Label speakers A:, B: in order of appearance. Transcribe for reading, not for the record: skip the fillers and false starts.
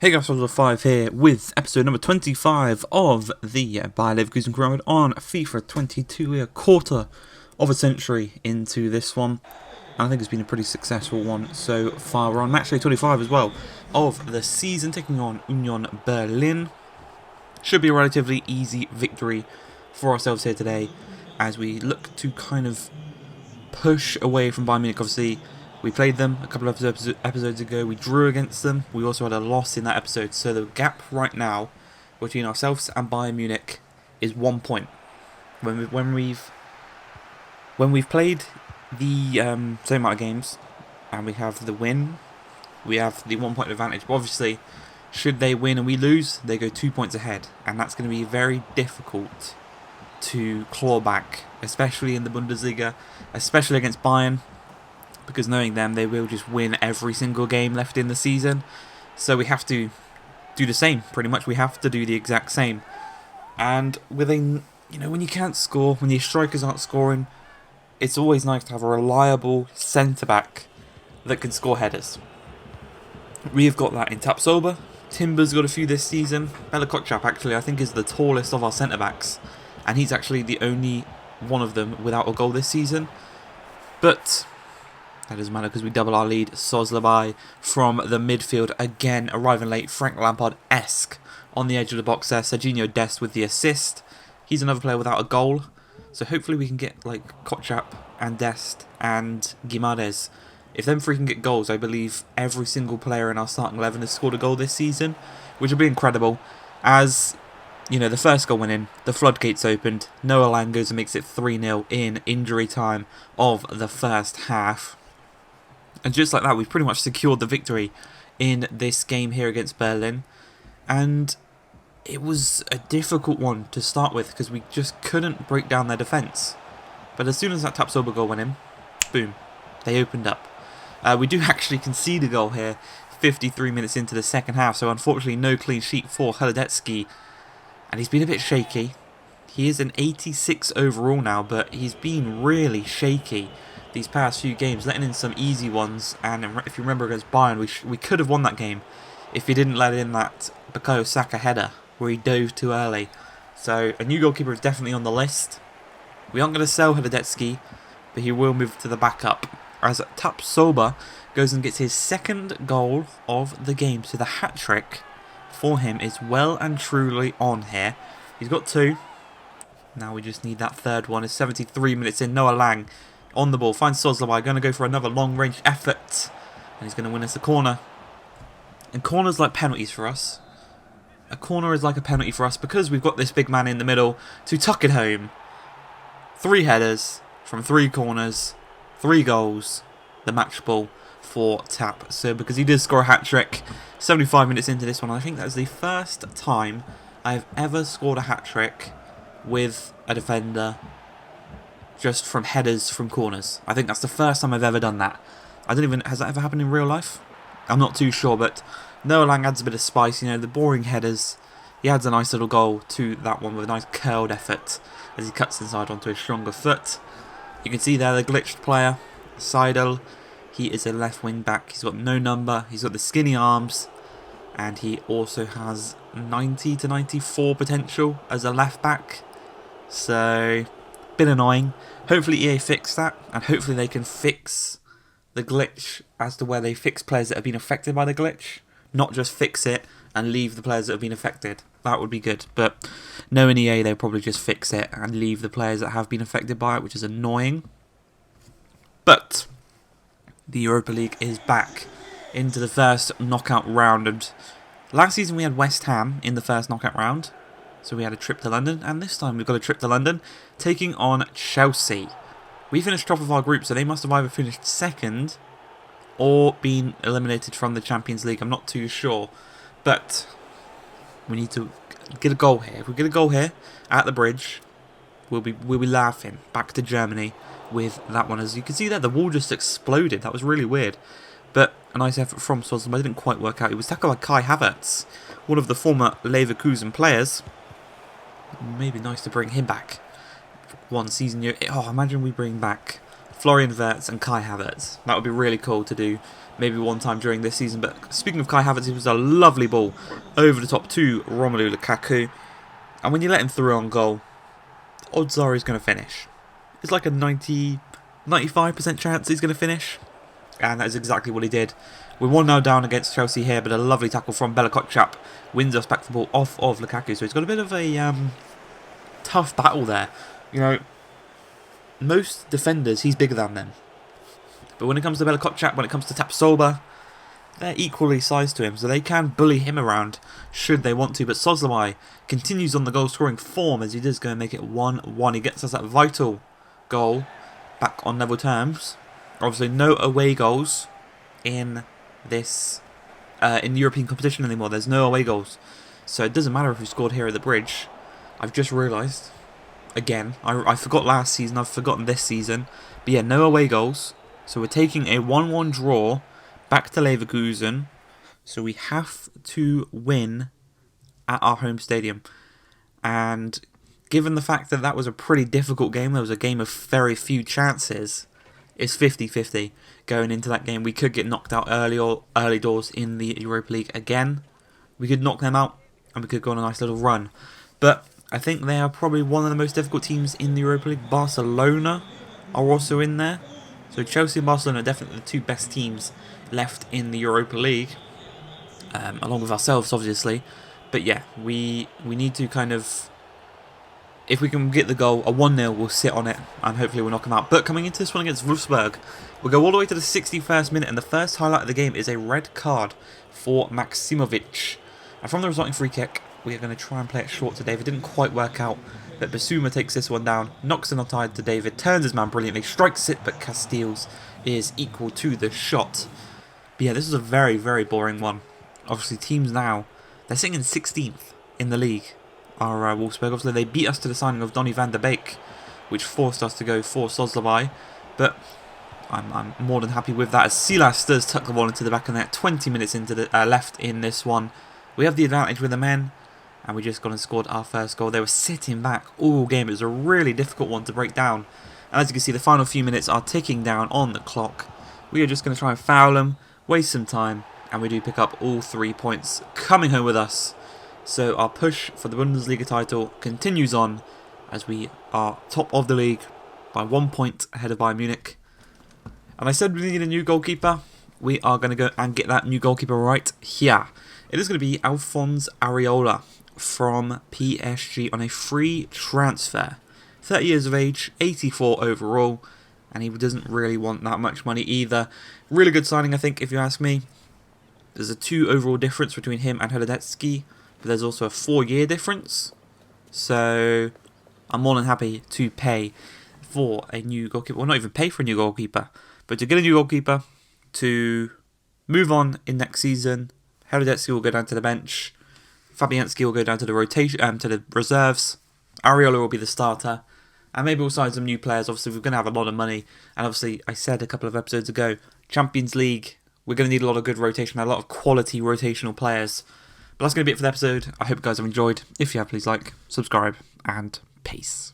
A: Hey guys, Soldier 5 here with episode number 25 of the Bayer Leverkusen career on FIFA 22. We're a quarter of a century into this one, and I think it's been a pretty successful one so far. We're on matchday 25 as well of the season, taking on Union Berlin. Should be a relatively easy victory for ourselves here today as we look to kind of push away from Bayern Munich. Obviously, we played them a couple of episodes ago. We drew against them. We also had a loss in that episode. So the gap right now between ourselves and Bayern Munich is 1 point. When we've played the same amount of games and we have the win, we have the 1 point advantage. But obviously, should they win and we lose, they go 2 points ahead, and that's going to be very difficult to claw back, especially in the Bundesliga, especially against Bayern. Because knowing them, they will just win every single game left in the season. So we have to do the same, pretty much. We have to do the exact same. And with when you can't score, when your strikers aren't scoring, it's always nice to have a reliable centre-back that can score headers. We've got that in Tapsoba. Timber's got a few this season. Bella Kotchap, actually, I think is the tallest of our centre-backs. And he's actually the only one of them without a goal this season. But that doesn't matter because we double our lead. Sozlabai from the midfield again, arriving late. Frank Lampard-esque on the edge of the box there. Serginho Dest with the assist. He's another player without a goal. So hopefully we can get like Kotchap and Dest and Guimaraes. If them three can get goals, I believe every single player in our starting 11 has scored a goal this season, which would be incredible. As the first goal went in, the floodgates opened. Noah Lang goes and makes it 3-0 in injury time of the first half. And just like that, we've pretty much secured the victory in this game here against Berlin. And it was a difficult one to start with because we just couldn't break down their defence. But as soon as that Tapsoba goal went in, boom, they opened up. We do actually concede a goal here 53 minutes into the second half. So unfortunately, no clean sheet for Hladetsky. And he's been a bit shaky. He is an 86 overall now, but he's been really shaky these past few games, letting in some easy ones. And if you remember against Bayern, we could have won that game if he didn't let in that Bukayo Saka header where he dove too early. So a new goalkeeper is definitely on the list. We aren't going to sell Hladetsky, but he will move to the backup as Tapsoba goes and gets his second goal of the game. So the hat-trick for him is well and truly on here. He's got two. Now we just need that third one. It's 73 minutes in. Noah Lang on the ball, finds Sozlawai, going to go for another long-range effort. And he's going to win us a corner. And corners like penalties for us. A corner is like a penalty for us because we've got this big man in the middle to tuck it home. 3 headers from 3 corners, 3 goals. The match ball for Tap. So because he did score a hat-trick 75 minutes into this one, I think that's the first time I've ever scored a hat-trick with a defender just from headers from corners. I think that's the first time I've ever done that. Has that ever happened in real life? I'm not too sure, but Noah Lang adds a bit of spice, the boring headers. He adds a nice little goal to that one with a nice curled effort as he cuts inside onto his stronger foot. You can see there the glitched player, Seidel. He is a left wing back. He's got no number. He's got the skinny arms. And he also has 90 to 94 potential as a left back. So, bit annoying. Hopefully EA fix that, and hopefully they can fix the glitch as to where they fix players that have been affected by the glitch, not just fix it and leave the players that have been affected. That would be good, but knowing EA, they'll probably just fix it and leave the players that have been affected by it, which is annoying. But the Europa League is back into the first knockout round, and last season we had West Ham in the first knockout round. So we had a trip to London, and this time we've got a trip to London, taking on Chelsea. We finished top of our group, so they must have either finished second or been eliminated from the Champions League. I'm not too sure, but we need to get a goal here. If we get a goal here at the bridge, we'll be laughing back to Germany with that one. As you can see there, the wall just exploded. That was really weird, but a nice effort from Swansea, but it didn't quite work out. It was tackled by Kai Havertz, one of the former Leverkusen players. Maybe nice to bring him back. 1 season year. Oh, imagine we bring back Florian Wirtz and Kai Havertz. That would be really cool to do maybe one time during this season. But speaking of Kai Havertz, it was a lovely ball over the top to Romelu Lukaku. And when you let him through on goal, odds are he's going to finish. It's like a 95% chance he's going to finish. And that is exactly what he did. We're 1-0 down against Chelsea here, but a lovely tackle from Leverkusen wins us back the ball off of Lukaku. So he's got a bit of a tough battle there. You know, most defenders, he's bigger than them. But when it comes to Leverkusen, when it comes to Tapsoba, they're equally sized to him, so they can bully him around should they want to. But Szoboszlai continues on the goal-scoring form as he does go and make it 1-1. He gets us that vital goal back on level terms. Obviously, no away goals in this in European competition anymore. There's no away goals, so it doesn't matter if we scored here at the Bridge. I've just realised again. I forgot last season. I've forgotten this season. But yeah, no away goals. So we're taking a 1-1 draw back to Leverkusen. So we have to win at our home stadium. And given the fact that that was a pretty difficult game, there was a game of very few chances. It's 50-50 going into that game. We could get knocked out early doors in the Europa League again. We could knock them out and we could go on a nice little run. But I think they are probably one of the most difficult teams in the Europa League. Barcelona are also in there. So Chelsea and Barcelona are definitely the two best teams left in the Europa League. Along with ourselves, obviously. But yeah, we need to kind of... If we can get the goal, a 1-0, we'll sit on it, and hopefully we'll knock them out. But coming into this one against Wolfsburg, we'll go all the way to the 61st minute, and the first highlight of the game is a red card for Maksimovic. And from the resulting free kick, we are going to try and play it short to David. Didn't quite work out, but Basuma takes this one down, knocks it on tide to David, turns his man brilliantly, strikes it, but Castells is equal to the shot. But yeah, this is a very, very boring one. Obviously, teams now, they're sitting in 16th in the league. Our Wolfsburg, obviously they beat us to the signing of Donny van der Beek, which forced us to go for Szoboszlai, but I'm more than happy with that as Silas does tuck the ball into the back of the net. 20 minutes into the left in this one. We have the advantage with the men, and we just gone and scored our first goal. They were sitting back all game. It was a really difficult one to break down, and as you can see, the final few minutes are ticking down on the clock. We are just going to try and foul them, waste some time, and we do pick up all 3 points coming home with us. So our push for the Bundesliga title continues on as we are top of the league by 1 point ahead of Bayern Munich. And I said we need a new goalkeeper. We are going to go and get that new goalkeeper right here. It is going to be Alphonse Areola from PSG on a free transfer. 30 years of age, 84 overall, and he doesn't really want that much money either. Really good signing, I think, if you ask me. There's a 2 overall difference between him and Hradecki. But there's also a 4-year difference, so I'm more than happy to pay for a new goalkeeper. Well, not even pay for a new goalkeeper, but to get a new goalkeeper, to move on in next season. Hradecki will go down to the bench, Fabianski will go down to the rotation, to the reserves. Areola will be the starter, and maybe we'll sign some new players. Obviously, we're going to have a lot of money, and obviously, I said a couple of episodes ago, Champions League, we're going to need a lot of good rotation, a lot of quality rotational players. But that's going to be it for the episode. I hope you guys have enjoyed. If you have, please like, subscribe, and peace.